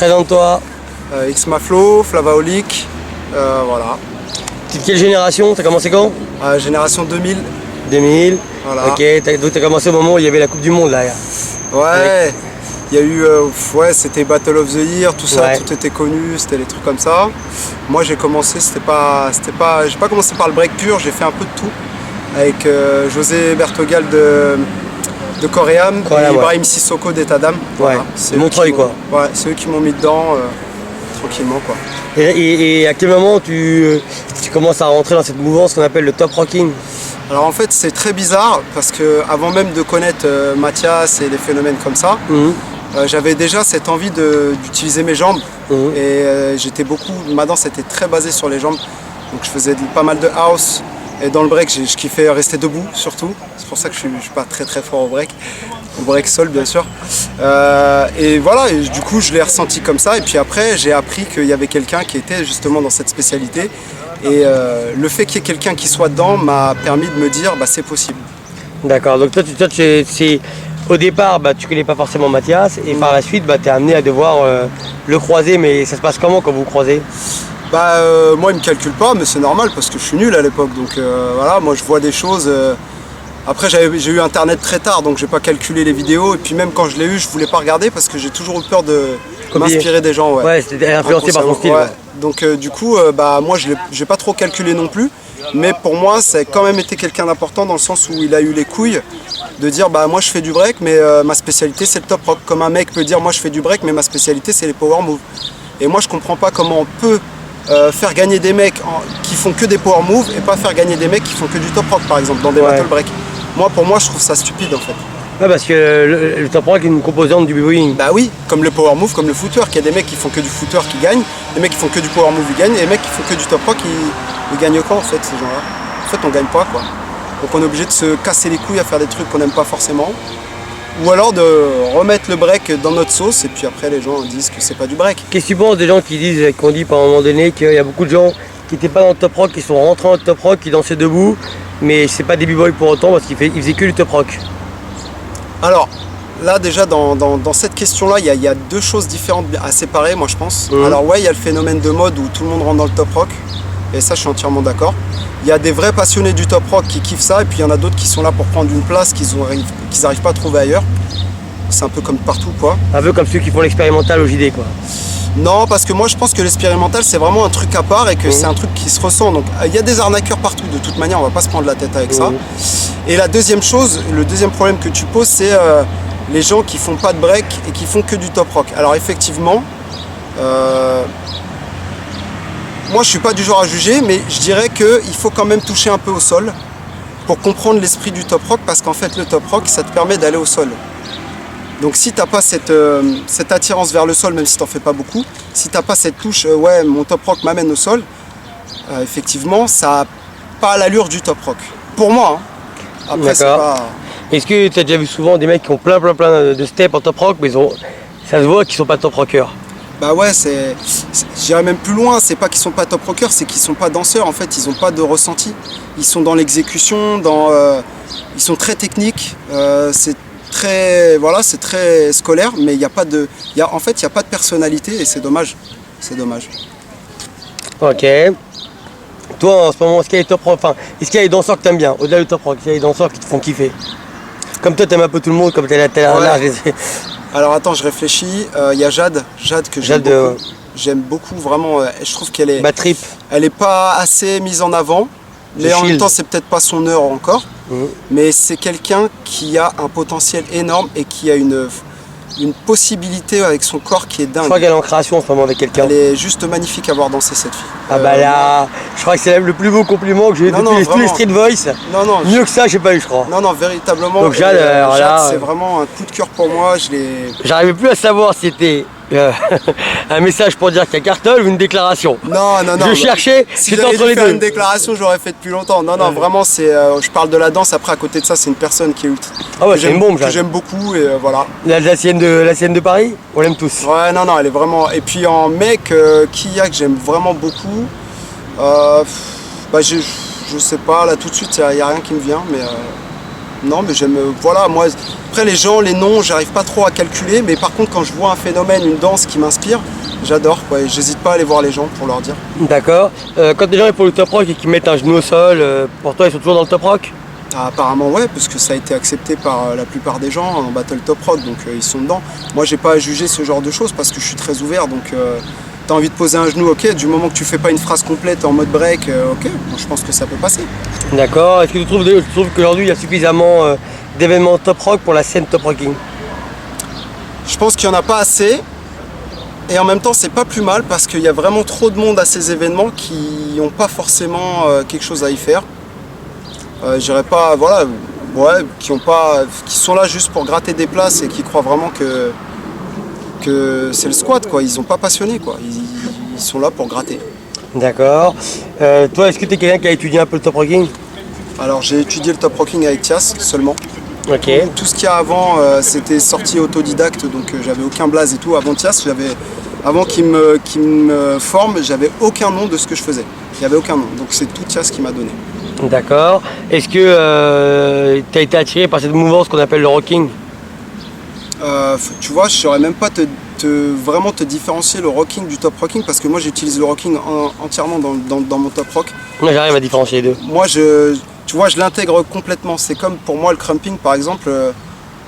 Présente-toi. Xmaflo, Flavaolic, voilà. Tu es de quelle génération? T'as commencé quand? Génération 2000. 2000. Voilà. Ok, donc t'as commencé au moment où il y avait la Coupe du Monde là. Ouais, il y a eu, ouais, c'était Battle of the Year, tout ça, Ouais. tout était connu, c'était des trucs comme ça. Moi j'ai commencé, j'ai pas commencé par le break pur, j'ai fait un peu de tout. Avec José Bertogal de Coréam et Ibrahim Sissoko d'État d'âme. Ouais, c'est Montreuil quoi. Ouais, c'est eux qui m'ont mis dedans tranquillement quoi. Et à quel moment tu commences à rentrer dans cette mouvance qu'on appelle le top rocking? Alors en fait c'est très bizarre parce que avant même de connaître Mathias et des phénomènes comme ça, j'avais déjà cette envie d'utiliser mes jambes et j'étais beaucoup, ma danse était très basée sur les jambes, donc je faisais pas mal de house. Et dans le break, je kiffais rester debout surtout. C'est pour ça que je suis pas très fort au break sol bien sûr. Et voilà, et du coup je l'ai ressenti comme ça. Et puis après, j'ai appris qu'il y avait quelqu'un qui était justement dans cette spécialité. Et le fait qu'il y ait quelqu'un qui soit dedans m'a permis de me dire, bah, c'est possible. D'accord, donc toi au départ, bah, tu connais pas forcément Mathias. Et par la suite, bah, tu es amené à devoir le croiser. Mais ça se passe comment quand vous croisez? Bah moi il me calcule pas, mais c'est normal parce que je suis nul à l'époque, donc voilà, moi je vois des choses. Après j'ai eu internet très tard, donc j'ai pas calculé les vidéos, et puis même quand je l'ai eu, je voulais pas regarder parce que j'ai toujours eu peur de m'inspirer des gens. Ouais, c'était influencé par ton style. Ouais. Donc du coup, bah moi j'ai pas trop calculé non plus, mais pour moi ça a quand même été quelqu'un d'important dans le sens où il a eu les couilles de dire bah moi je fais du break, mais ma spécialité c'est le top rock. Comme un mec peut dire moi je fais du break, mais ma spécialité c'est les power moves. Et moi je comprends pas comment on peut faire gagner des mecs qui font que des power moves et pas faire gagner des mecs qui font que du top rock par exemple dans des battle break. Pour moi je trouve ça stupide en fait. Ouais, parce que le top rock est une composante du b-boying. Bah oui, comme le power move, comme le footwork, il y a des mecs qui font que du footwork qui gagnent, des mecs qui font que du power move ils gagnent, et des mecs qui font que du top rock ils gagnent quoi en fait ces gens-là? En fait on gagne pas quoi. Donc on est obligé de se casser les couilles à faire des trucs qu'on n'aime pas forcément. Ou alors de remettre le break dans notre sauce et puis après les gens disent que c'est pas du break. Qu'est-ce que tu penses des gens qui ont dit par un moment donné qu'il y a beaucoup de gens qui n'étaient pas dans le top rock, qui sont rentrés dans le top rock, qui dansaient debout, mais c'est pas des b-boys pour autant parce qu'ils faisaient que du top rock? Alors là déjà dans cette question-là, il y a deux choses différentes à séparer moi je pense. Alors ouais, il y a le phénomène de mode où tout le monde rentre dans le top rock, et ça je suis entièrement d'accord. Il y a des vrais passionnés du top rock qui kiffent ça, et puis il y en a d'autres qui sont là pour prendre une place qu'ils n'arrivent pas à trouver ailleurs. C'est un peu comme partout quoi. Un peu comme ceux qui font l'expérimental au JD quoi. Non, parce que moi je pense que l'expérimental c'est vraiment un truc à part et que c'est un truc qui se ressent. Donc il y a des arnaqueurs partout de toute manière, on va pas se prendre la tête avec ça. Et la deuxième chose, le deuxième problème que tu poses, c'est les gens qui font pas de break et qui font que du top rock. Alors effectivement, moi je suis pas du genre à juger, mais je dirais qu'il faut quand même toucher un peu au sol pour comprendre l'esprit du top rock, parce qu'en fait le top rock ça te permet d'aller au sol. Donc si t'as pas cette attirance vers le sol, même si t'en fais pas beaucoup, si t'as pas cette touche, ouais mon top rock m'amène au sol, effectivement ça a pas l'allure du top rock. Pour moi, hein. Après c'est pas... Est-ce que tu as déjà vu souvent des mecs qui ont plein de steps en top rock, mais ça se voit qu'ils sont pas top rockers? Bah ouais, j'irais même plus loin, c'est pas qu'ils sont pas top rockers, c'est qu'ils sont pas danseurs en fait, ils ont pas de ressenti. Ils sont dans l'exécution, ils sont très techniques, c'est très scolaire, mais en fait il n'y a pas de personnalité et c'est dommage. C'est dommage. Ok. Toi en ce moment, est-ce qu'il y a des top rock, est-ce qu'il y a des danseurs que t'aimes bien, au-delà du top rock, est-ce qu'il y a des danseurs qui te font kiffer? Comme toi t'aimes un peu tout le monde, comme t'as la Alors attends, je réfléchis. Il y a Jade que j'aime beaucoup. J'aime beaucoup, vraiment. Je trouve qu'elle est. Trip. Elle est pas assez mise en avant. Mais en même temps, c'est peut-être pas son heure encore. Mais c'est quelqu'un qui a un potentiel énorme et qui a une possibilité avec son corps qui est dingue. Je crois qu'elle est en création en ce moment avec quelqu'un. Elle est juste magnifique à voir danser cette fille. Ah bah là, je crois que c'est le plus beau compliment que j'ai eu depuis tous les Street Voice. Non, mieux que ça, j'ai pas eu, je crois. Non, véritablement. Donc Jade, c'est vraiment un coup de cœur pour moi. J'arrivais plus à savoir si c'était un message pour dire qu'il y a carton ou une déclaration. Non. Je cherchais, si j'étais entre les deux. Une déclaration, j'aurais fait depuis longtemps. Non, vraiment, je parle de la danse. Après, à côté de ça, c'est une personne qui est que j'aime beaucoup et voilà. L'Alsacienne de Paris, on l'aime tous. Ouais, non, elle est vraiment. Et puis en mec, qui y a que j'aime vraiment beaucoup. Je sais pas, là tout de suite, il n'y a rien qui me vient, mais Non, mais j'aime, voilà, moi, après les gens, les noms, j'arrive pas trop à calculer, mais par contre, quand je vois un phénomène, une danse qui m'inspire, j'adore, quoi, et j'hésite pas à aller voir les gens pour leur dire. D'accord. Quand des gens sont pour le top rock et qu'ils mettent un genou au sol, pour toi, ils sont toujours dans le top rock? Ah, apparemment, ouais, parce que ça a été accepté par la plupart des gens en battle top rock, donc ils sont dedans. Moi, j'ai pas à juger ce genre de choses parce que je suis très ouvert, donc t'as envie de poser un genou, ok, du moment que tu fais pas une phrase complète en mode break, ok, bon, je pense que ça peut passer. D'accord. Est-ce que tu trouves qu'aujourd'hui, il y a suffisamment d'événements top rock pour la scène top rocking? Je pense qu'il y en a pas assez. Et en même temps, c'est pas plus mal parce qu'il y a vraiment trop de monde à ces événements qui n'ont pas forcément quelque chose à y faire. Je dirais pas, voilà, ouais, qui sont là juste pour gratter des places et qui croient vraiment que c'est le squat, quoi. Ils sont pas passionnés, quoi. Ils sont là pour gratter. D'accord. Toi, est-ce que tu es quelqu'un qui a étudié un peu le top rocking? Alors, j'ai étudié le top rocking avec Thias seulement. Ok. Tout ce qu'il y a avant, c'était sorti autodidacte, donc j'avais aucun blaze et tout. Avant Thias, avant qu'il me forme, j'avais aucun nom de ce que je faisais. Il n'y avait aucun nom, donc c'est tout Thias qui m'a donné. D'accord. Est-ce que tu as été attiré par cette mouvance qu'on appelle le rocking? Tu vois, je ne saurais même pas vraiment te différencier le rocking du top rocking parce que moi j'utilise le rocking entièrement dans mon top rock. Moi, j'arrive à différencier les deux. Moi, tu vois, je l'intègre complètement. C'est comme pour moi le crumping par exemple,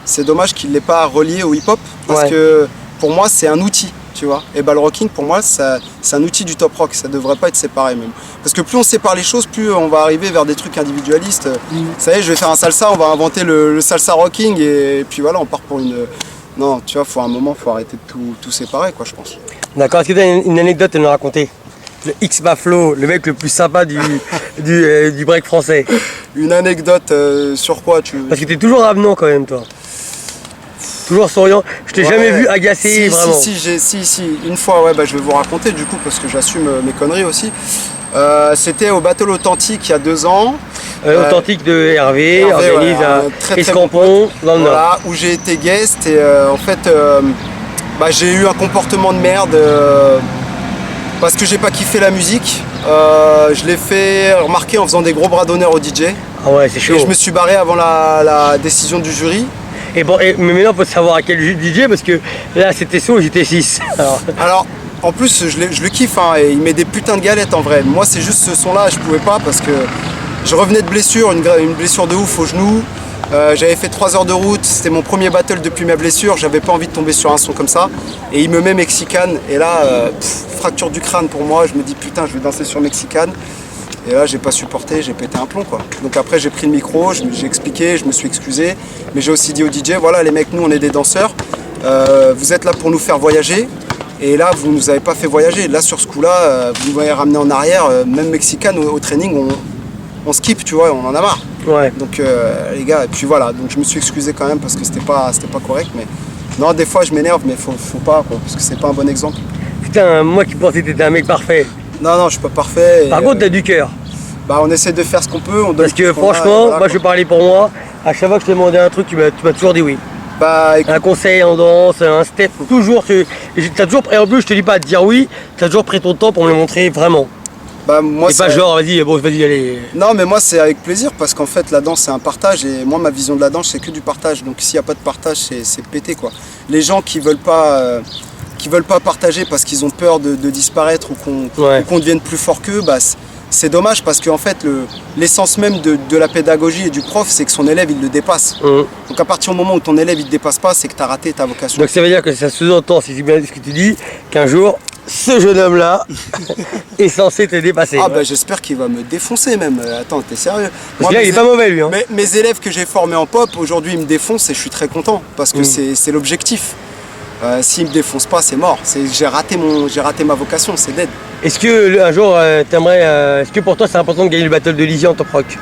c'est dommage qu'il ne l'ait pas relié au hip-hop parce que pour moi c'est un outil. Tu vois, et bah le rocking pour moi c'est un outil du top rock, ça devrait pas être séparé même. Parce que plus on sépare les choses, plus on va arriver vers des trucs individualistes. Ça y est, je vais faire un salsa, on va inventer le salsa rocking et puis voilà, on part pour une. Non, tu vois, faut arrêter de tout séparer, quoi, je pense. D'accord, est-ce que tu as une anecdote à nous raconter? Le X-Baflo, le mec le plus sympa du break français. Une anecdote sur quoi tu veux? Parce que tu es toujours avenant quand même, toi. Toujours souriant. Je t'ai jamais vu agacé, vraiment. Si, une fois, ouais, bah, je vais vous raconter du coup parce que j'assume mes conneries aussi. C'était au Battle Authentique il y a 2 ans. Authentique de Hervé organise à Escampon, dans le Nord. Voilà, où j'ai été guest et en fait, bah, j'ai eu un comportement de merde parce que j'ai pas kiffé la musique. Je l'ai fait remarquer en faisant des gros bras d'honneur au DJ. Ah ouais, c'est chaud. Et je me suis barré avant la décision du jury. Et bon, mais maintenant, il faut savoir à quel DJ parce que là, c'était chaud, j'étais 6. Alors, en plus, je le kiffe, hein, et il met des putains de galettes en vrai. Moi, c'est juste ce son-là, je pouvais pas parce que je revenais de blessure, une blessure de ouf au genou. J'avais fait 3 heures de route, c'était mon premier battle depuis ma blessure, j'avais pas envie de tomber sur un son comme ça. Et il me met Mexican, et là, fracture du crâne pour moi, je me dis putain, je vais danser sur Mexican. Et là, j'ai pas supporté, j'ai pété un plomb, quoi. Donc après, j'ai pris le micro, j'ai expliqué, je me suis excusé. Mais j'ai aussi dit au DJ, voilà les mecs, nous on est des danseurs. Vous êtes là pour nous faire voyager. Et là, vous nous avez pas fait voyager. Là, sur ce coup-là, vous nous avez ramené en arrière. Même Mexican au training, on skip, tu vois, on en a marre. Ouais. Donc les gars, et puis voilà. Donc je me suis excusé quand même parce que c'était pas correct. Mais non, des fois je m'énerve, mais faut pas, quoi, parce que c'est pas un bon exemple. Putain, moi qui pensais que t'étais un mec parfait. Non, je suis pas parfait. Par contre, t'as du cœur. Bah, on essaie de faire ce qu'on peut. Parce que franchement, voilà, moi je vais parler pour moi. À chaque fois que je t'ai demandé un truc, tu m'as toujours dit oui. Bah, écoute, un conseil en danse, un step, toujours. T'as toujours pris, en plus, je te dis pas de dire oui, t'as toujours pris ton temps pour me le montrer vraiment. Bah, moi, c'est pas genre, vas-y, allez. Non, mais moi, c'est avec plaisir parce qu'en fait, la danse, c'est un partage. Et moi, ma vision de la danse, c'est que du partage. Donc, s'il n'y a pas de partage, c'est pété, quoi. Les gens qui veulent pas partager parce qu'ils ont peur de disparaître ou qu'on devienne plus fort qu'eux, bah, c'est dommage parce qu'en fait, l'essence même de la pédagogie et du prof, c'est que son élève, il le dépasse. Donc, à partir du moment où ton élève, il ne te dépasse pas, c'est que tu as raté ta vocation. Donc, ça veut dire que ça sous-entend, si c'est bien ce que tu dis, qu'un jour, ce jeune homme-là est censé te dépasser. Ah, bah, j'espère qu'il va me défoncer même. Attends, t'es sérieux? Parce que là, il est pas mauvais, lui. Hein. Mes élèves que j'ai formés en pop, aujourd'hui, ils me défoncent et je suis très content parce que c'est l'objectif. S'il me défonce pas, c'est mort. J'ai raté ma vocation, c'est dead. Est-ce que un jour, est-ce que pour toi c'est important de gagner le battle de Lizy en top rock?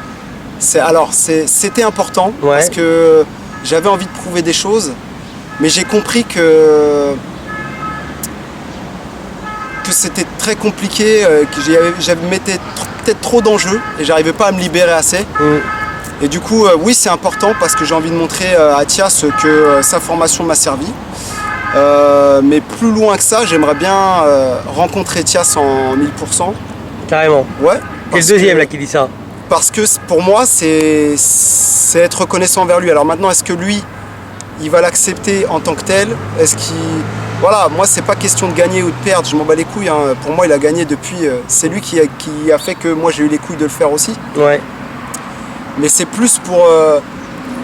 C'était important parce que j'avais envie de prouver des choses, mais j'ai compris que c'était très compliqué, que j'avais mettais peut-être trop d'enjeux et j'arrivais pas à me libérer assez. Et du coup, oui, c'est important parce que j'ai envie de montrer à Thias que sa formation m'a servi. Mais plus loin que ça, j'aimerais bien rencontrer Thias en 1000%. Carrément. Ouais. C'est le deuxième là qui dit ça. parce que pour moi, c'est être reconnaissant envers lui. Alors maintenant, est-ce que lui, il va l'accepter en tant que tel? Est-ce qu'il... Voilà, moi, c'est pas question de gagner ou de perdre, je m'en bats les couilles. Hein. Pour moi, il a gagné depuis... c'est lui qui a fait que moi, j'ai eu les couilles de le faire aussi. Ouais. Mais c'est plus pour...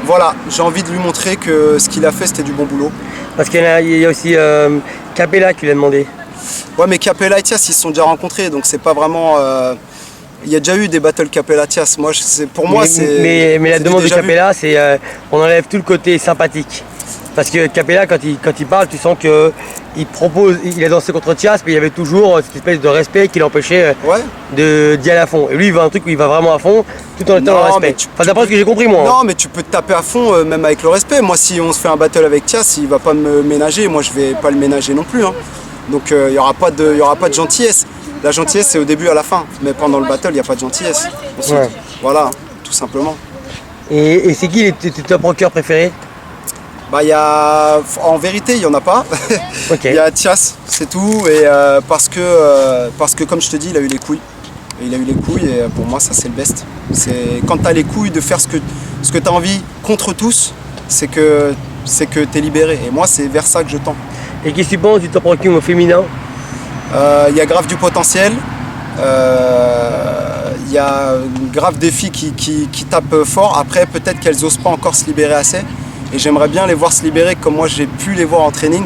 voilà, j'ai envie de lui montrer que ce qu'il a fait, c'était du bon boulot. Parce qu'il y a aussi Capella qui lui a demandé. Ouais, mais Capella et Thias, ils se sont déjà rencontrés, donc c'est pas vraiment... Il y a déjà eu des battles Capella-Thias. Moi, pour moi, c'est... Mais la demande de Capella, c'est on enlève tout le côté sympathique. Parce que Capella, quand il parle, tu sens qu'il propose, il a dansé contre Thias, mais il y avait toujours cette espèce de respect qui l'empêchait d'y aller à fond. Et lui, il va un truc où il va vraiment à fond, tout en étant dans le respect. Enfin, d'après ce que j'ai compris, moi. Non, mais tu peux te taper à fond, même avec le respect. Moi, si on se fait un battle avec Thias, il va pas me ménager. Moi, je vais pas le ménager non plus. Hein. Donc, il n'y aura pas de gentillesse. La gentillesse, c'est au début et à la fin. Mais pendant le battle, il n'y a pas de gentillesse. Ouais. Voilà, tout simplement. Et c'est qui tes top rockers préférés? Bah, en vérité, il n'y en a pas. Okay. Il y a Thias, c'est tout. Et parce que, comme je te dis, il a eu les couilles. Il a eu les couilles et pour moi, ça, c'est le best. Quand tu as les couilles de faire ce que tu as envie contre tous, c'est que tu es libéré. Et moi, c'est vers ça que je tends. Et qu'est-ce que tu penses du top rocking au féminin? Il y a grave du potentiel. Il y a grave des filles qui tapent fort. Après, peut-être qu'elles n'osent pas encore se libérer assez. Et j'aimerais bien les voir se libérer comme moi j'ai pu les voir en training.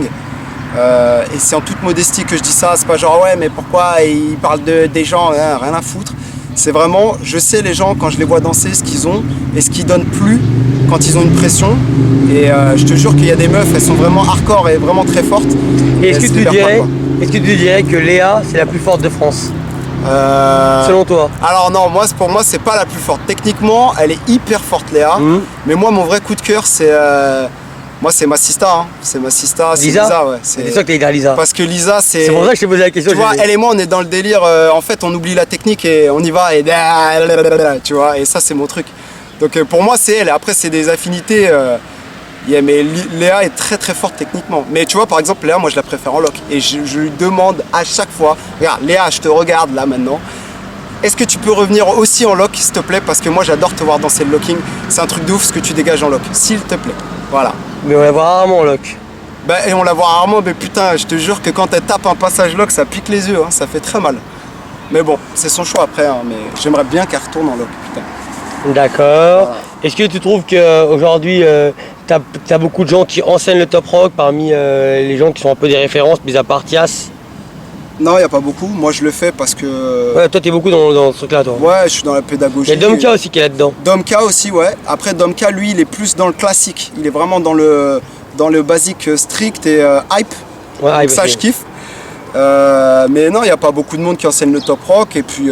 Et c'est en toute modestie que je dis ça. C'est pas genre ouais mais pourquoi ils parlent des gens, hein, rien à foutre. C'est vraiment, je sais les gens quand je les vois danser ce qu'ils ont et ce qu'ils donnent plus quand ils ont une pression. Et je te jure qu'il y a des meufs, elles sont vraiment hardcore et vraiment très fortes. Et est-ce que tu dirais que Léa c'est la plus forte de France? Selon toi? Alors non, pour moi c'est pas la plus forte. Techniquement elle est hyper forte Léa. Mais moi mon vrai coup de cœur c'est c'est ma sista. Hein. C'est ma sista. Lisa, ouais. C'est ça que t'es derrière Lisa. Parce que Lisa c'est... C'est pour ça que je t'ai posé la question. Tu vois, elle et moi on est dans le délire, en fait on oublie la technique et on y va et... Tu vois, et ça c'est mon truc. Donc pour moi c'est elle. Après c'est des affinités... mais Léa est très très forte techniquement. Mais tu vois, par exemple, Léa, moi je la préfère en lock. Et je lui demande à chaque fois, regarde, Léa, je te regarde là maintenant. Est-ce que tu peux revenir aussi en lock, s'il te plaît? Parce que moi j'adore te voir danser le locking. C'est un truc de ouf ce que tu dégages en lock, s'il te plaît. Voilà. Mais on la voit rarement en lock. Et on la voit rarement, mais putain, je te jure que quand elle tape un passage lock, ça pique les yeux, hein, ça fait très mal. Mais bon, c'est son choix après, hein, mais j'aimerais bien qu'elle retourne en lock, putain. D'accord. Voilà. Est-ce que tu trouves qu'aujourd'hui, tu as beaucoup de gens qui enseignent le top rock parmi les gens qui sont un peu des références, mis à part Thias? Non, il n'y a pas beaucoup. Moi, je le fais parce que... Ouais, toi, tu es beaucoup dans ce truc-là, toi. Ouais, je suis dans la pédagogie. Il y a Domka aussi qui est là-dedans. Domka aussi, ouais. Après, Domka, lui, il est plus dans le classique. Il est vraiment dans le basique strict et hype. Ouais, donc ça, je kiffe. Mais non, il n'y a pas beaucoup de monde qui enseigne le top rock. Et puis...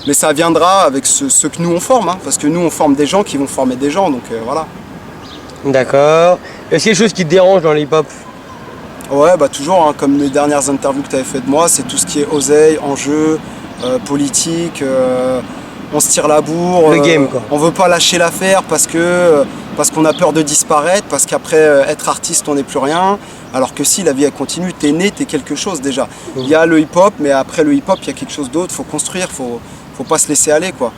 mais ça viendra avec ce que nous on forme, hein, parce que nous on forme des gens qui vont former des gens, donc voilà. D'accord. Est-ce qu'il y a des choses qui te dérangent dans le hip-hop? Ouais, bah toujours, hein, comme les dernières interviews que tu avais fait de moi, c'est tout ce qui est oseille, enjeu, politique, on se tire la bourre. Le game quoi. On veut pas lâcher l'affaire parce qu'on a peur de disparaître, parce qu'après être artiste on n'est plus rien. Alors que si la vie elle continue, t'es né, t'es quelque chose déjà. Il y a le hip-hop, mais après le hip-hop, il y a quelque chose d'autre, faut construire, faut pas se laisser aller quoi.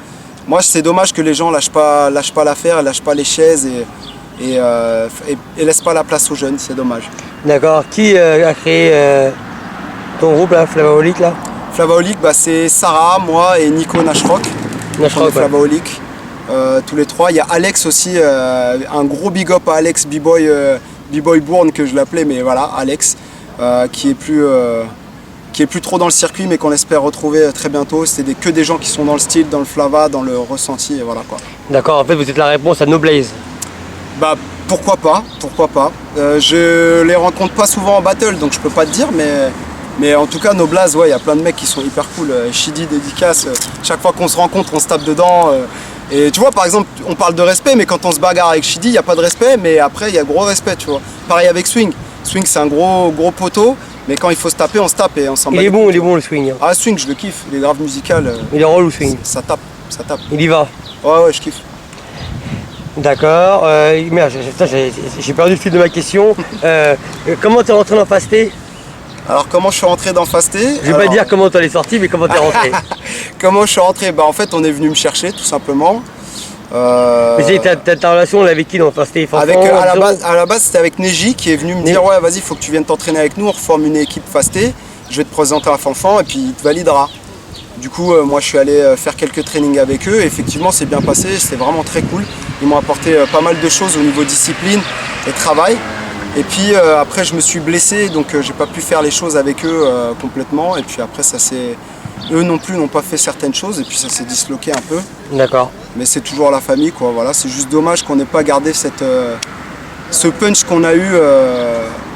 Moi c'est dommage que les gens lâchent pas l'affaire, lâchent pas les chaises et laissent pas la place aux jeunes, c'est dommage. D'accord. Qui a créé ton groupe là, Flavaolique là? Flavaolique, bah, c'est Sarah, moi et Nico Nashrock. Nashrock, ouais. Flavaolique, tous les trois. Il y a Alex aussi, un gros big up à Alex B-Boy Bourne que je l'appelais, mais voilà, Alex, qui est plus trop dans le circuit, mais qu'on espère retrouver très bientôt. C'est que des gens qui sont dans le style, dans le flava, dans le ressenti, et voilà quoi. D'accord, en fait vous êtes la réponse à No Blaze. Bah pourquoi pas. Je les rencontre pas souvent en battle, donc je peux pas te dire, mais en tout cas No Blaze, ouais, il y a plein de mecs qui sont hyper cool. Shidi, dédicace, chaque fois qu'on se rencontre, on se tape dedans. Et tu vois, par exemple, on parle de respect, mais quand on se bagarre avec Shidi, il n'y a pas de respect, mais après, il y a gros respect, tu vois. Pareil avec Swing. Swing, c'est un gros poteau, mais quand il faut se taper, on se tape et on s'en bat. Il est bon le Swing. Ah, Swing, je le kiffe, il est grave musical. Il est relou, Swing. Ça tape. Il y va. Ouais, je kiffe. D'accord. Merde, j'ai perdu le fil de ma question. Comment tu es rentré dans Fasté? Alors comment je suis rentré dans Fasté? Je vais pas dire comment tu es sorti, mais comment tu es rentré. Comment je suis rentré? Bah en fait on est venu me chercher tout simplement. Mais ta relation avec qui dans Fasté? Avec, à la base c'était avec Neji qui est venu me dire ouais vas-y faut que tu viennes t'entraîner avec nous, on reforme une équipe Fasté, je vais te présenter à Fanfan et puis il te validera. Du coup moi je suis allé faire quelques trainings avec eux et effectivement c'est bien passé, c'était vraiment très cool. Ils m'ont apporté pas mal de choses au niveau discipline et travail. Et puis après je me suis blessé donc j'ai pas pu faire les choses avec eux complètement et puis après ça s'est... Eux non plus n'ont pas fait certaines choses et puis ça s'est disloqué un peu. D'accord. Mais c'est toujours la famille quoi, voilà. C'est juste dommage qu'on n'ait pas gardé ce punch qu'on a eu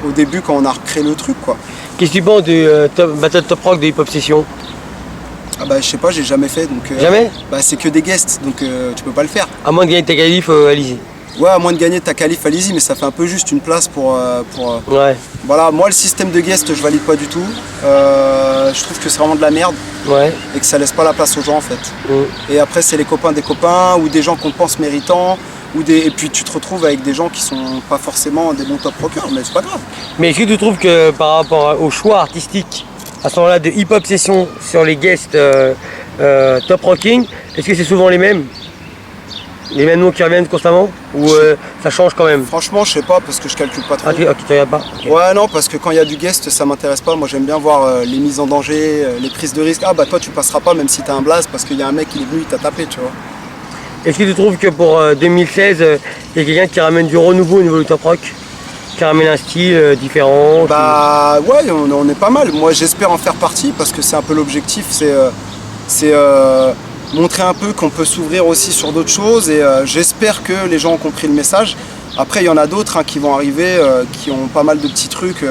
au début quand on a recréé le truc quoi. Qu'est-ce que tu penses du Battle Top Rock de Hip Hop Session? Ah bah je sais pas, j'ai jamais fait donc... Jamais? Bah c'est que des guests donc tu peux pas le faire. À moins de gagner ta qualif, allez-y. Ouais, à moins de gagner ta qualif, allez-y, mais ça fait un peu juste une place pour... Ouais. Voilà, moi le système de guest, je valide pas du tout. Je trouve que c'est vraiment de la merde. Ouais. Et que ça laisse pas la place aux gens en fait. Et après c'est les copains des copains, ou des gens qu'on pense méritants, et puis tu te retrouves avec des gens qui sont pas forcément des bons top rockers, mais c'est pas grave. Mais est-ce que tu trouves que par rapport au choix artistique, à ce moment-là, de Hip Hop Session sur les guests top rocking, est-ce que c'est souvent les mêmes? Les mêmes noms qui reviennent constamment? Ou ça change quand même? Franchement, je sais pas parce que je calcule pas trop. Ah, tu regardes pas? Okay. Ouais, non, parce que quand il y a du guest, ça m'intéresse pas. Moi, j'aime bien voir les mises en danger, les prises de risque. Ah, bah toi, tu passeras pas même si t'as un blast parce qu'il y a un mec qui est venu, il t'a tapé, tu vois. Est-ce que tu trouves que pour 2016, il y a quelqu'un qui ramène du renouveau au niveau du top rock? Qui ramène un style différent? Bah, ouais, on est pas mal. Moi, j'espère en faire partie parce que c'est un peu l'objectif. C'est montrer un peu qu'on peut s'ouvrir aussi sur d'autres choses et j'espère que les gens ont compris le message. Après il y en a d'autres qui vont arriver, qui ont pas mal de petits trucs,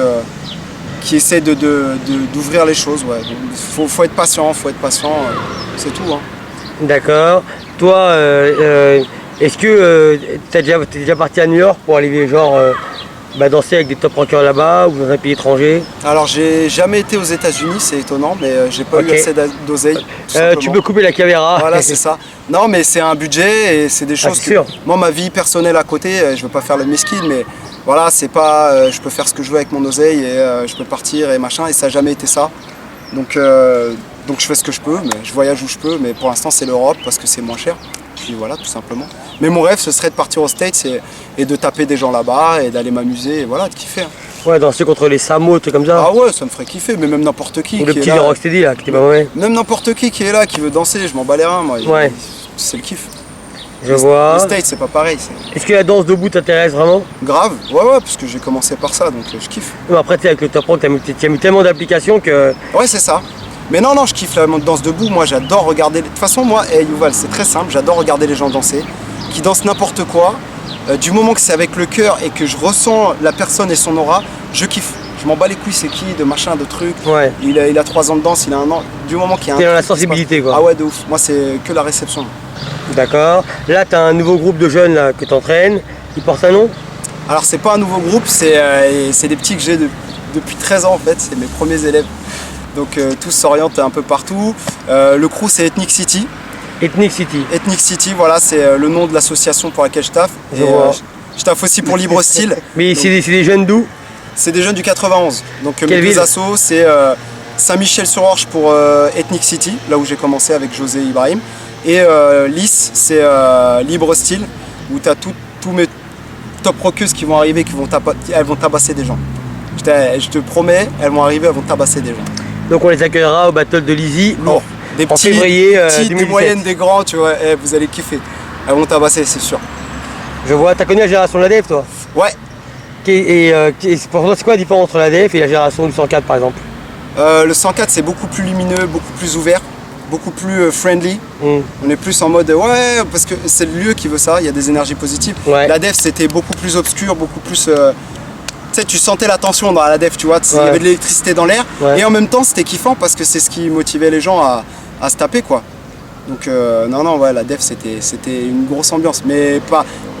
qui essaient d'ouvrir les choses. Ouais. Faut être patient, c'est tout. Hein. D'accord. Toi, est-ce que t'es déjà parti à New York pour aller genre danser avec des top rockers là-bas ou dans un pays étranger? Alors j'ai jamais été aux États-Unis, c'est étonnant, mais j'ai pas eu assez d'oseille. Tu peux couper la caméra. Voilà, c'est ça. Non, mais c'est un budget et c'est des choses que... Sûr. Moi, ma vie personnelle à côté, je veux pas faire le mesquine, mais voilà, c'est pas... je peux faire ce que je veux avec mon oseille et je peux partir et machin, et ça n'a jamais été ça. Donc je fais ce que je peux, mais je voyage où je peux, mais pour l'instant c'est l'Europe parce que c'est moins cher. Puis voilà, tout simplement. Mais mon rêve, ce serait de partir aux States et de taper des gens là-bas et d'aller m'amuser et voilà, de kiffer. Ouais, danser contre les Samo, trucs comme ça. Ah ouais, ça me ferait kiffer, mais même n'importe qui. Ou le qui petit est de là, Rocksteady là, qui était pas mauvais. Même n'importe qui est là, qui veut danser, je m'en bats les reins, moi. Ouais. C'est le kiff. Je vois. Les States, c'est pas pareil. Est-ce que la danse debout t'intéresse vraiment? Grave, ouais, parce que j'ai commencé par ça, donc je kiffe. Mais après, tu sais, avec le top rock, t'as mis tellement d'applications que... Ouais, c'est ça. Mais non, je kiffe la danse debout. Moi, j'adore regarder... De toute façon, moi, Yuval, c'est très simple. J'adore regarder les gens danser, qui dansent n'importe quoi. Du moment que c'est avec le cœur et que je ressens la personne et son aura, je kiffe. Je m'en bats les couilles, c'est qui, de machin, de trucs. Ouais. Il a 3 ans de danse, il a 1 an. Du moment qu'il y a un... T'es dans la sensibilité, quoi. Ah ouais, de ouf. Moi, c'est que la réception. D'accord. Là, t'as un nouveau groupe de jeunes là, que t'entraînes. Ils portent un nom? Alors, c'est pas un nouveau groupe, c'est des petits que j'ai depuis 13 ans, en fait. C'est mes premiers élèves. Donc tous s'orientent un peu partout. Le crew c'est Ethnic City. Ethnic City. Ethnic City, voilà, c'est le nom de l'association pour laquelle je taffe. Je taffe aussi pour Libre Style. Mais c'est des jeunes d'où? C'est des jeunes du 91. Donc mes deux assos, c'est Saint-Michel-sur-Orge pour Ethnic City, là où j'ai commencé avec José et Ibrahim. Et Lys, c'est Libre Style, où tu as tous mes top rockeuses qui vont arriver, elles vont tabasser des gens. Je te promets, elles vont arriver, elles vont tabasser des gens. Donc on les accueillera au battle de Lizy des en février petits, des moyennes, des grands, tu vois, vous allez kiffer. Elles vont tabasser, c'est sûr. Je vois, t'as connu la génération de l'ADF toi? Ouais. Et pour toi c'est quoi la différence entre l'ADF et la génération du 104 par exemple? Le 104 c'est beaucoup plus lumineux, beaucoup plus ouvert, beaucoup plus friendly. On est plus en mode ouais, parce que c'est le lieu qui veut ça, il y a des énergies positives. Ouais. L'ADF c'était beaucoup plus obscur, beaucoup plus... Tu sais, tu sentais la tension dans la def, tu vois, il y avait de l'électricité dans l'air, et en même temps c'était kiffant parce que c'est ce qui motivait les gens à se taper, quoi. Donc non, ouais, la def c'était une grosse ambiance, mais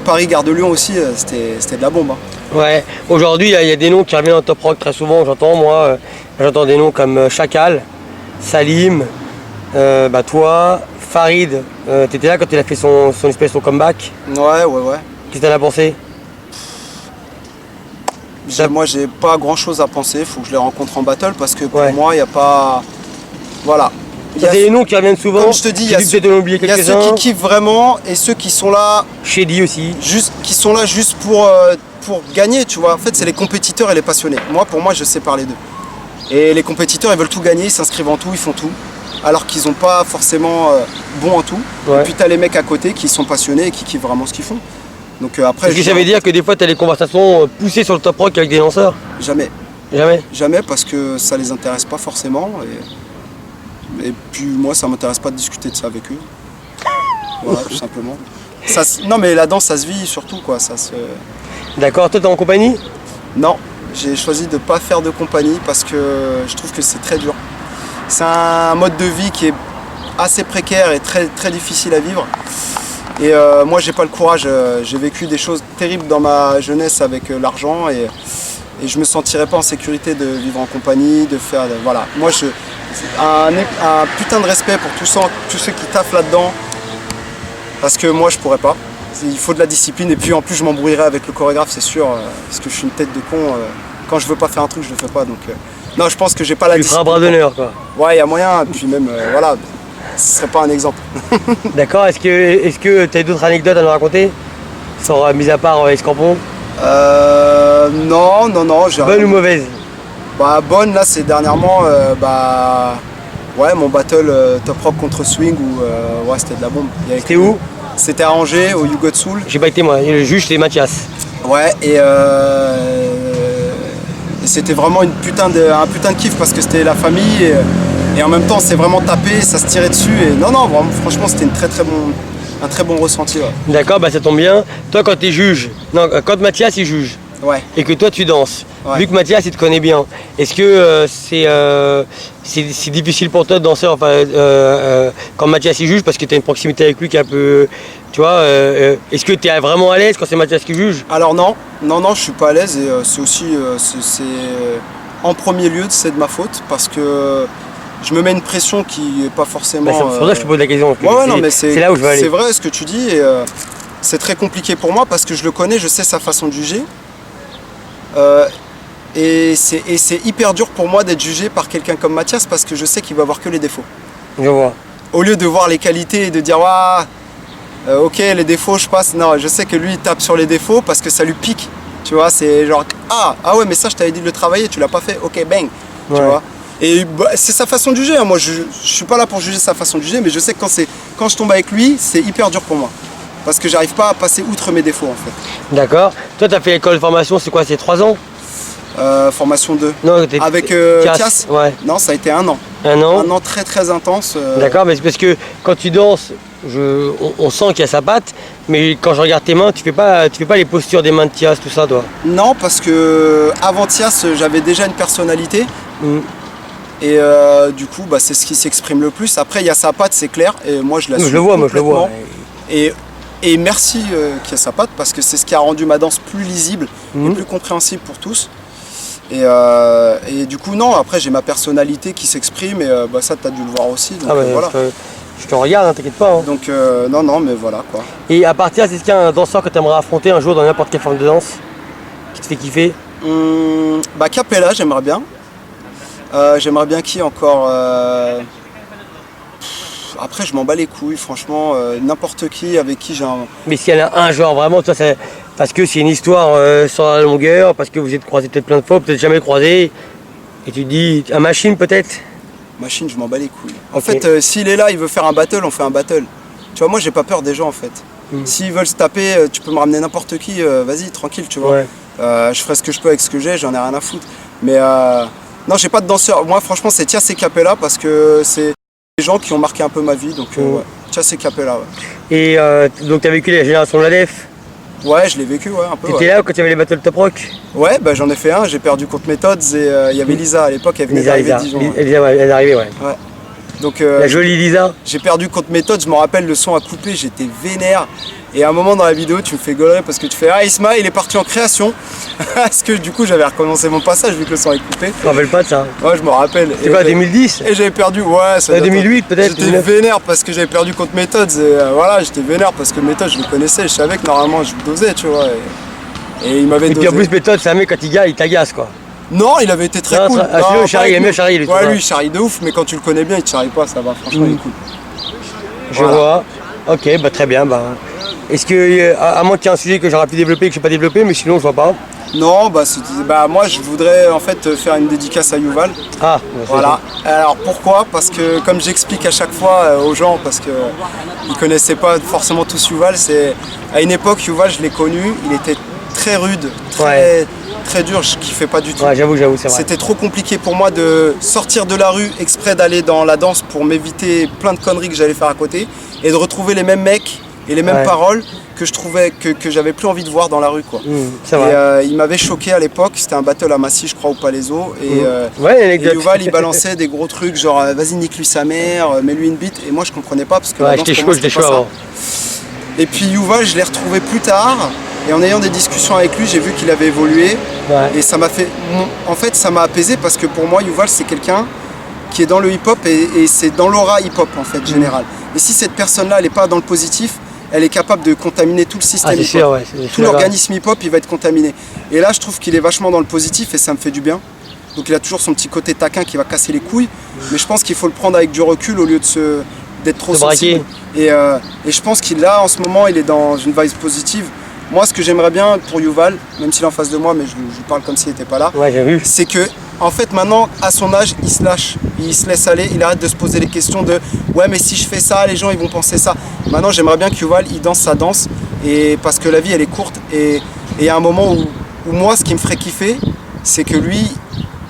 Paris, Gare de Lyon aussi, c'était de la bombe. Hein. Ouais, aujourd'hui il y a des noms qui reviennent en top rock très souvent, j'entends des noms comme Chacal, Salim, toi, Farid, t'étais là quand il a fait son espèce de comeback? Ouais. Qu'est-ce que t'en as pensé? Moi, j'ai pas grand chose à penser. Il faut que je les rencontre en battle parce que pour moi, il n'y a pas. Voilà. Il y a des noms qui reviennent souvent. Comme je te dis, il y a ceux qui kiffent vraiment et ceux qui sont là. Shady aussi. Qui sont là juste pour gagner, tu vois. En fait, c'est les compétiteurs et les passionnés. Pour moi, je sépare les deux. Et les compétiteurs, ils veulent tout gagner, ils s'inscrivent en tout, ils font tout. Alors qu'ils sont pas forcément bons en tout. Et puis, tu as les mecs à côté qui sont passionnés et qui kiffent vraiment ce qu'ils font. Donc après. Est-ce que ça veut dire que des fois, tu as des conversations poussées sur le top rock avec des lanceurs? Jamais. Jamais? Jamais parce que ça les intéresse pas forcément. Et puis moi, ça m'intéresse pas de discuter de ça avec eux. Voilà, tout simplement. Non mais la danse, ça se vit surtout quoi. D'accord, toi t'es en compagnie? Non, j'ai choisi de pas faire de compagnie parce que je trouve que c'est très dur. C'est un mode de vie qui est assez précaire et très, très difficile à vivre. Et moi, j'ai pas le courage. J'ai vécu des choses terribles dans ma jeunesse avec l'argent et je me sentirais pas en sécurité de vivre en compagnie, de faire. Voilà. Moi, un putain de respect pour tous ceux qui taffent là-dedans. Parce que moi, je pourrais pas. Il faut de la discipline et puis en plus, je m'embrouillerais avec le chorégraphe, c'est sûr. Parce que je suis une tête de con. Quand je veux pas faire un truc, je le fais pas. Donc, non, je pense que j'ai pas la discipline. Tu feras un bras d'honneur, quoi. Ouais, il y a moyen. Puis même, voilà. Ce serait pas un exemple. D'accord, est-ce que tu as d'autres anecdotes à nous raconter? Mis à part Escampon? Non. Bonne ou mauvaise? Bonne, là, c'est dernièrement, mon battle Top Rock contre Swing où c'était de la bombe. C'était où? C'était à Angers, au You Got Soul. J'ai pas été moi, le juge c'est Mathias. Ouais, et c'était vraiment un putain de kiff parce que c'était la famille et en même temps c'est vraiment tapé, ça se tirait dessus et non, vraiment, franchement c'était un très bon ressenti. Ouais. D'accord, ça tombe bien. Toi quand t'es juge, quand Mathias il juge, et que toi tu danses, vu que Mathias il te connaît bien, est-ce que c'est difficile pour toi de danser quand Mathias il juge parce que tu as une proximité avec lui qui est un peu, tu vois, est-ce que tu es vraiment à l'aise quand c'est Mathias qui juge? Alors non, je suis pas à l'aise et c'est aussi, en premier lieu c'est de ma faute parce que je me mets une pression qui n'est pas forcément. C'est pour ça que je te pose la question. C'est là où je veux aller. C'est vrai ce que tu dis et c'est très compliqué pour moi parce que je le connais, je sais sa façon de juger. Et c'est hyper dur pour moi d'être jugé par quelqu'un comme Mathias parce que je sais qu'il va voir que les défauts. Je vois. Au lieu de voir les qualités et de dire ok les défauts je passe, non, je sais que lui il tape sur les défauts parce que ça lui pique. Tu vois, c'est genre ah ouais mais ça je t'avais dit de le travailler, tu l'as pas fait, ok bang. Tu vois. Et c'est sa façon de juger, hein. Moi je suis pas là pour juger sa façon de juger, mais je sais que quand je tombe avec lui, c'est hyper dur pour moi. Parce que j'arrive pas à passer outre mes défauts en fait. D'accord. Toi tu as fait l'école de formation, c'est quoi, c'est 3 ans? Formation 2. Non, avec Thias. Ouais. Non, ça a été 1 an. 1 an. 1 an très très intense. D'accord, mais c'est parce que quand tu danses, on sent qu'il y a sa patte, mais quand je regarde tes mains, tu fais pas les postures des mains de Thias, tout ça, toi? Non, parce que avant Thias, j'avais déjà une personnalité. Et du coup, c'est ce qui s'exprime le plus. Après, il y a sa patte, c'est clair. Et moi, je l'assume. Je le vois, moi, je le vois. Et merci qu'il y a sa patte, parce que c'est ce qui a rendu ma danse plus lisible et plus compréhensible pour tous. Et du coup, non, après, j'ai ma personnalité qui s'exprime. Et ça, tu as dû le voir aussi. Donc, voilà. Je te regarde, hein, t'inquiète pas. Hein. Donc, non, mais voilà, quoi. Et à partir, est-ce qu'il y a un danseur que tu aimerais affronter un jour dans n'importe quelle forme de danse qui te fait kiffer? Capella, j'aimerais bien. J'aimerais bien qui encore Après, je m'en bats les couilles, franchement, n'importe qui avec qui j'ai un. Mais s'il y en a un genre vraiment, toi, parce que c'est une histoire sur la longueur, parce que vous êtes croisés peut-être plein de fois, peut-être jamais croisés, et tu te dis, un machine peut-être? Machine, je m'en bats les couilles. En fait, s'il est là, il veut faire un battle, on fait un battle. Tu vois, moi, j'ai pas peur des gens, en fait. S'ils veulent se taper, tu peux me ramener n'importe qui, vas-y, tranquille, tu vois. Je ferai ce que je peux avec ce que j'ai, j'en ai rien à foutre. Mais non, j'ai pas de danseur. Moi, franchement, c'est Thias et Capella parce que c'est des gens qui ont marqué un peu ma vie. Donc, Thias et Capella, Et donc, tu as vécu la génération de la def? Ouais, je l'ai vécu, un peu. T'étais là quand il y avait les battles Top Rock? Ouais, j'en ai fait un, j'ai perdu contre Methods et il y avait Lisa à l'époque, elle venait d'arriver de Dijon. Lisa, elle est arrivée, ouais. Donc, la jolie Lisa. J'ai perdu contre Methods, je me rappelle, le son a coupé, j'étais vénère. Et à un moment dans la vidéo, tu me fais gaulerie parce que tu fais « Ah, Isma, il est parti en création !» Parce que du coup, j'avais recommencé mon passage vu que le son est coupé. Tu te rappelles pas de ça? Ouais, je me rappelle. C'est quoi, 2010? Et j'avais perdu, ouais. Ça 2008 peut-être? J'étais vénère parce que j'avais perdu contre Methods et voilà, j'étais vénère parce que Methods, je le connaissais, je savais que normalement je le dosais, tu vois. Et il m'avait Et puis en plus, méthode, c'est un mec, quand il gagne, il t'agace quoi. Non, il avait été très Non, cool. sinon, Charlie, il aime bien Charlie. Lui, ouais, lui, il charrie de ouf, mais quand tu le connais bien, il te charrie pas, ça va, franchement, il est cool. Je vois. Ok, bah très bien. Bah. Est-ce que, à moins qu'il y ait un sujet que j'aurais pu développer et que je n'ai pas développé, mais sinon, je vois pas. Non, bah moi, je voudrais en fait faire une dédicace à Yuval. Ah, voilà. Alors pourquoi? Parce que, comme j'explique à chaque fois aux gens, parce qu'ils connaissaient pas forcément tous Yuval, c'est à une époque, Yuval, je l'ai connu, il était très rude, très dur, je kiffais pas du tout. Ouais, j'avoue, c'est vrai. C'était trop compliqué pour moi de sortir de la rue exprès d'aller dans la danse pour m'éviter plein de conneries que j'allais faire à côté et de retrouver les mêmes mecs et les mêmes paroles que je trouvais que j'avais plus envie de voir dans la rue quoi. C'est vrai. Et il m'avait choqué à l'époque, c'était un battle à Massy je crois au Palaiso et, et Yuval il balançait des gros trucs genre vas-y nique-lui sa mère, mets-lui une bite et moi je comprenais pas parce que j'étais chaud avant. Et puis Yuval je l'ai retrouvé plus tard et en ayant des discussions avec lui j'ai vu qu'il avait évolué et ça m'a fait, en fait ça m'a apaisé parce que pour moi Yuval c'est quelqu'un qui est dans le hip-hop et c'est dans l'aura hip-hop en fait général. Et si cette personne-là elle n'est pas dans le positif, elle est capable de contaminer tout le système hip-hop. Tout l'organisme hip-hop, il va être contaminé. Et là, je trouve qu'il est vachement dans le positif et ça me fait du bien. Donc il a toujours son petit côté taquin qui va casser les couilles. Mais je pense qu'il faut le prendre avec du recul au lieu d'être trop sensible. Et je pense qu'il là, en ce moment, il est dans une vibe positive. Moi, ce que j'aimerais bien pour Yuval, même s'il est en face de moi, mais je parle comme s'il n'était pas là, c'est que, en fait, maintenant, à son âge, il se lâche, il se laisse aller, il arrête de se poser les questions de « ouais, mais si je fais ça, les gens, ils vont penser ça ». Maintenant, j'aimerais bien que Yuval, il danse sa danse, et parce que la vie, elle est courte, et il y a un moment où moi, ce qui me ferait kiffer, c'est que lui,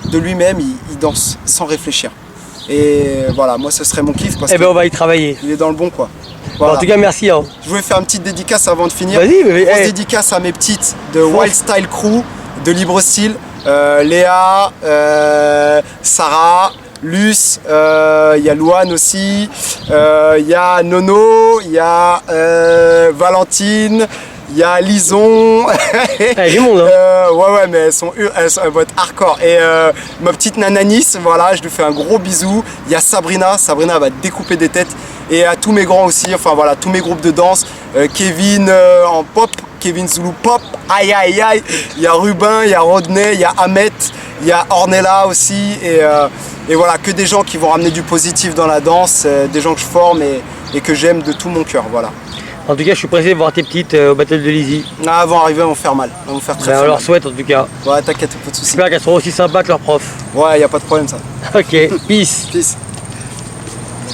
de lui-même, il danse sans réfléchir. Et voilà, moi, ce serait mon kiff, parce on va y travailler. Il est dans le bon, quoi. Voilà. En tout cas, merci. Hein. Je voulais faire une petite dédicace avant de finir. Vas-y, grosse dédicace à mes petites de Wild Style Crew, de Libre Style, Léa, Sarah, Luce, il y a Louane aussi, il y a Nono, il y a Valentine, il y a Lison. Du monde, hein. Ouais, mais elles vont être hardcore. Et ma petite Nananis, voilà, je lui fais un gros bisou. Il y a Sabrina, Sabrina va découper des têtes. Et à tous mes grands aussi, enfin voilà, tous mes groupes de danse. Kevin en pop, Kevin Zulu pop, aïe aïe aïe. Il y a Rubin, il y a Rodney, il y a Ahmet, il y a Ornella aussi. Et voilà, que des gens qui vont ramener du positif dans la danse, des gens que je forme et que j'aime de tout mon cœur, voilà. En tout cas, je suis pressé de voir tes petites au battle de Lizzy. Ah, elles vont arriver, elles vont faire mal. Elles vont faire très mal. On leur souhaite en tout cas. Ouais, t'inquiète, pas de soucis. J'espère qu'elles seront aussi sympas que leurs profs. Ouais, y a pas de problème ça. Ok, peace. Peace.